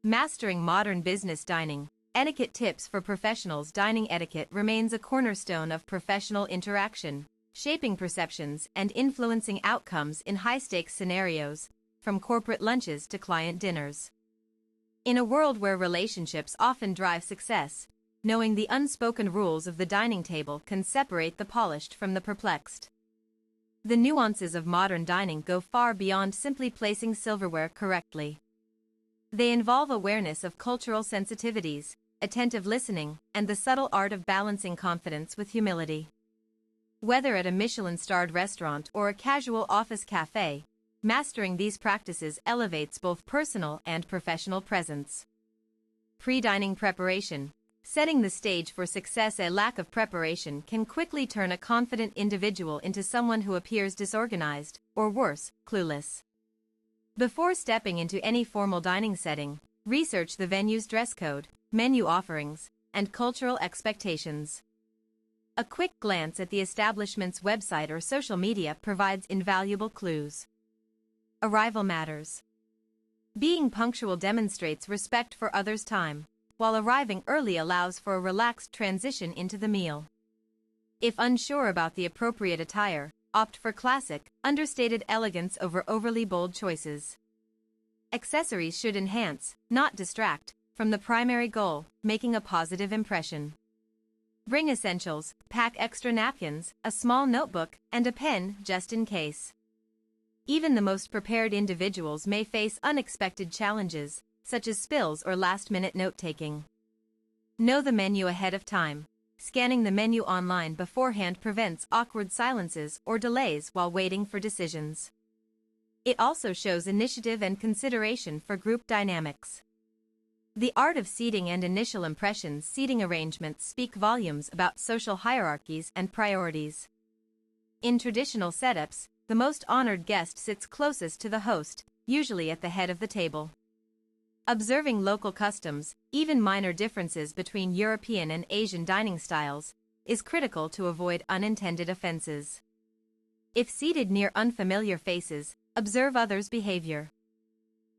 Mastering modern business dining. Etiquette tips for professionals. Dining etiquette remains a cornerstone of professional interaction, shaping perceptions and influencing outcomes in high-stakes scenarios, from corporate lunches to client dinners. In a world where relationships often drive success, knowing the unspoken rules of the dining table can separate the polished from the perplexed. The nuances of modern dining go far beyond simply placing silverware correctly. They involve awareness of cultural sensitivities, attentive listening, and the subtle art of balancing confidence with humility. Whether at a Michelin-starred restaurant or a casual office cafe, mastering these practices elevates both personal and professional presence. Pre-dining preparation. Setting the stage for success. A lack of preparation can quickly turn a confident individual into someone who appears disorganized, or worse, clueless. Before stepping into any formal dining setting, research the venue's dress code, menu offerings, and cultural expectations. A quick glance at the establishment's website or social media provides invaluable clues. Arrival matters. Being punctual demonstrates respect for others' time, while arriving early allows for a relaxed transition into the meal. If unsure about the appropriate attire, opt for classic, understated elegance over overly bold choices. Accessories should enhance, not distract, from the primary goal, making a positive impression. Bring essentials, pack extra napkins, a small notebook, and a pen just in case. Even the most prepared individuals may face unexpected challenges, such as spills or last-minute note-taking. Know the menu ahead of time. Scanning the menu online beforehand prevents awkward silences or delays while waiting for decisions. It also shows initiative and consideration for group dynamics. The art of seating and initial impressions. Seating arrangements speak volumes about social hierarchies and priorities. In traditional setups, the most honored guest sits closest to the host, usually at the head of the table. Observing local customs, even minor differences between European and Asian dining styles, is critical to avoid unintended offenses. If seated near unfamiliar faces, observe others' behavior.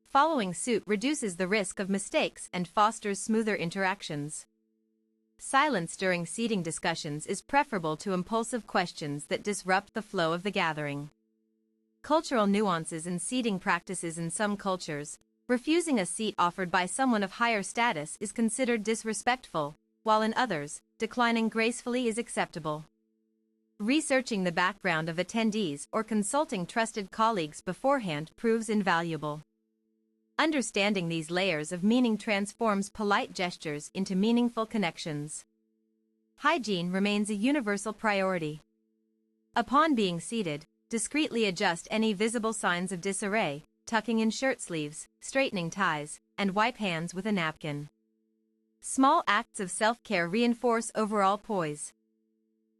Following suit reduces the risk of mistakes and fosters smoother interactions. Silence during seating discussions is preferable to impulsive questions that disrupt the flow of the gathering. Cultural nuances in seating practices. In some cultures, refusing a seat offered by someone of higher status is considered disrespectful, while in others, declining gracefully is acceptable. Researching the background of attendees or consulting trusted colleagues beforehand proves invaluable. Understanding these layers of meaning transforms polite gestures into meaningful connections. Hygiene remains a universal priority. Upon being seated, discreetly adjust any visible signs of disarray, tucking in shirt sleeves, straightening ties, and wipe hands with a napkin. Small acts of self-care reinforce overall poise.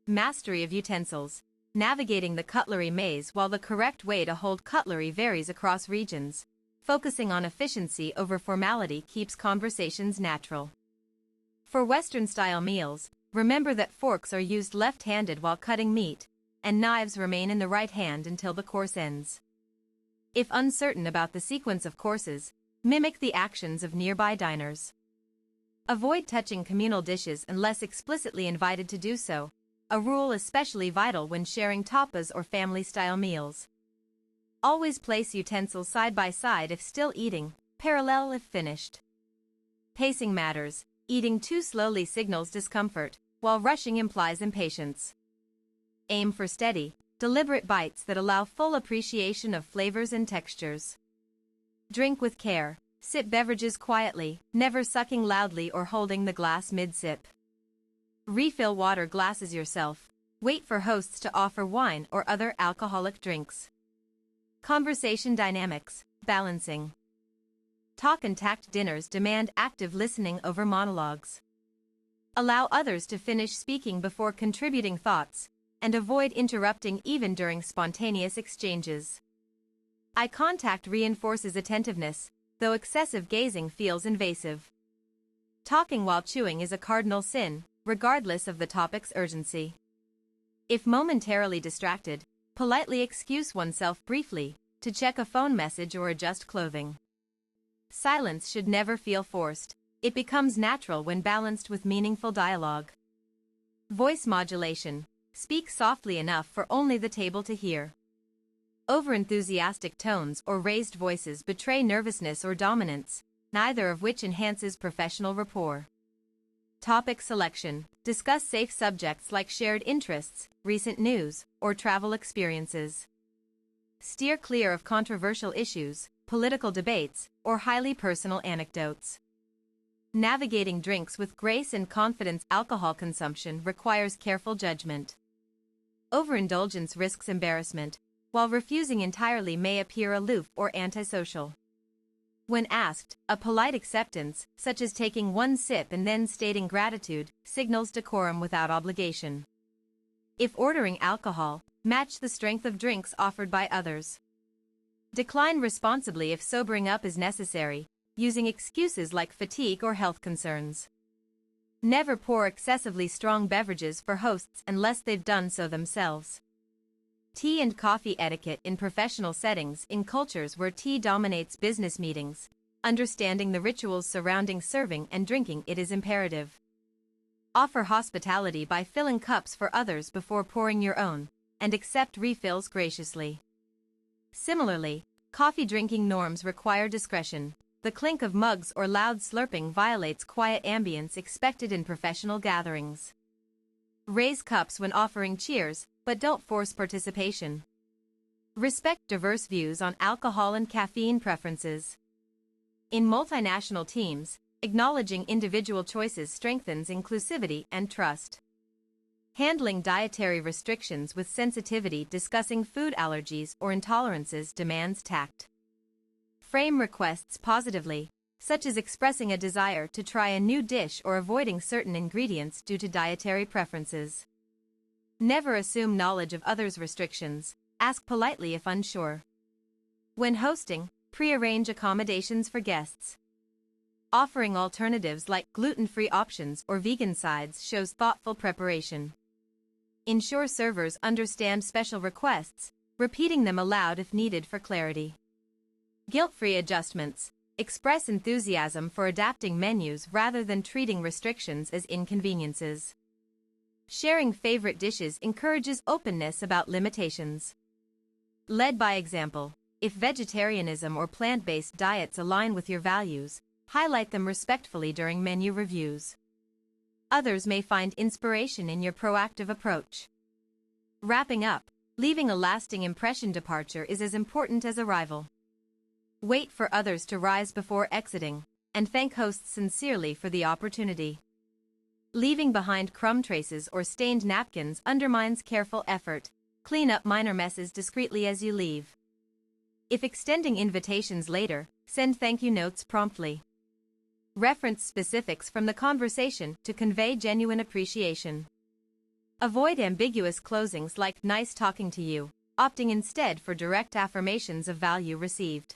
Mastery of utensils. Navigating the cutlery maze. While the correct way to hold cutlery varies across regions, focusing on efficiency over formality keeps conversations natural. For Western-style meals, remember that forks are used left-handed while cutting meat, and knives remain in the right hand until the course ends. If uncertain about the sequence of courses, mimic the actions of nearby diners. Avoid touching communal dishes unless explicitly invited to do so, a rule especially vital when sharing tapas or family-style meals. Always place utensils side by side if still eating, parallel if finished. Pacing matters. Eating too slowly signals discomfort, while rushing implies impatience. Aim for steady, deliberate bites that allow full appreciation of flavors and textures. Drink with care. Sip beverages quietly, never sucking loudly or holding the glass mid-sip. Refill water glasses yourself. Wait for hosts to offer wine or other alcoholic drinks. Conversation dynamics, balancing. Talk and tact dinners demand active listening over monologues. Allow others to finish speaking before contributing thoughts, and avoid interrupting even during spontaneous exchanges. Eye contact reinforces attentiveness, though excessive gazing feels invasive. Talking while chewing is a cardinal sin, regardless of the topic's urgency. If momentarily distracted, politely excuse oneself briefly, to check a phone message or adjust clothing. Silence should never feel forced. It becomes natural when balanced with meaningful dialogue. Voice modulation. Speak softly enough for only the table to hear. Overenthusiastic tones or raised voices betray nervousness or dominance, neither of which enhances professional rapport. Topic selection. Discuss safe subjects like shared interests, recent news, or travel experiences. Steer clear of controversial issues, political debates, or highly personal anecdotes. Navigating drinks with grace and confidence. Alcohol consumption requires careful judgment. Overindulgence risks embarrassment, while refusing entirely may appear aloof or antisocial. When asked, a polite acceptance, such as taking one sip and then stating gratitude, signals decorum without obligation. If ordering alcohol, match the strength of drinks offered by others. Decline responsibly if sobering up is necessary, using excuses like fatigue or health concerns. Never pour excessively strong beverages for hosts unless they've done so themselves. Tea and coffee etiquette in professional settings. In cultures where tea dominates business meetings, understanding the rituals surrounding serving and drinking it is imperative. Offer hospitality by filling cups for others before pouring your own, and accept refills graciously. Similarly, coffee drinking norms require discretion. The clink of mugs or loud slurping violates quiet ambience expected in professional gatherings. Raise cups when offering cheers, but don't force participation. Respect diverse views on alcohol and caffeine preferences. In multinational teams, acknowledging individual choices strengthens inclusivity and trust. Handling dietary restrictions with sensitivity. Discussing food allergies or intolerances demands tact. Frame requests positively, such as expressing a desire to try a new dish or avoiding certain ingredients due to dietary preferences. Never assume knowledge of others' restrictions. Ask politely if unsure. When hosting, pre-arrange accommodations for guests. Offering alternatives like gluten-free options or vegan sides shows thoughtful preparation. Ensure servers understand special requests, repeating them aloud if needed for clarity. Guilt-free adjustments. Express enthusiasm for adapting menus rather than treating restrictions as inconveniences. Sharing favorite dishes encourages openness about limitations. Lead by example. If vegetarianism or plant-based diets align with your values, highlight them respectfully during menu reviews. Others may find inspiration in your proactive approach. Wrapping up, leaving a lasting impression. Departure is as important as arrival. Wait for others to rise before exiting, and thank hosts sincerely for the opportunity. Leaving behind crumb traces or stained napkins undermines careful effort. Clean up minor messes discreetly as you leave. If extending invitations later, send thank you notes promptly. Reference specifics from the conversation to convey genuine appreciation. Avoid ambiguous closings like "nice talking to you," opting instead for direct affirmations of value received.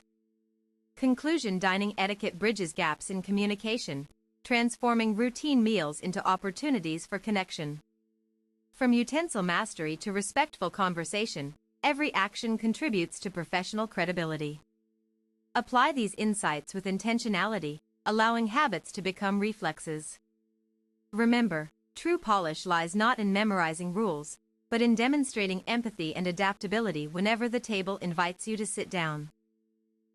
Conclusion. Dining etiquette bridges gaps in communication, transforming routine meals into opportunities for connection. From utensil mastery to respectful conversation, every action contributes to professional credibility. Apply these insights with intentionality, allowing habits to become reflexes. Remember, true polish lies not in memorizing rules, but in demonstrating empathy and adaptability whenever the table invites you to sit down.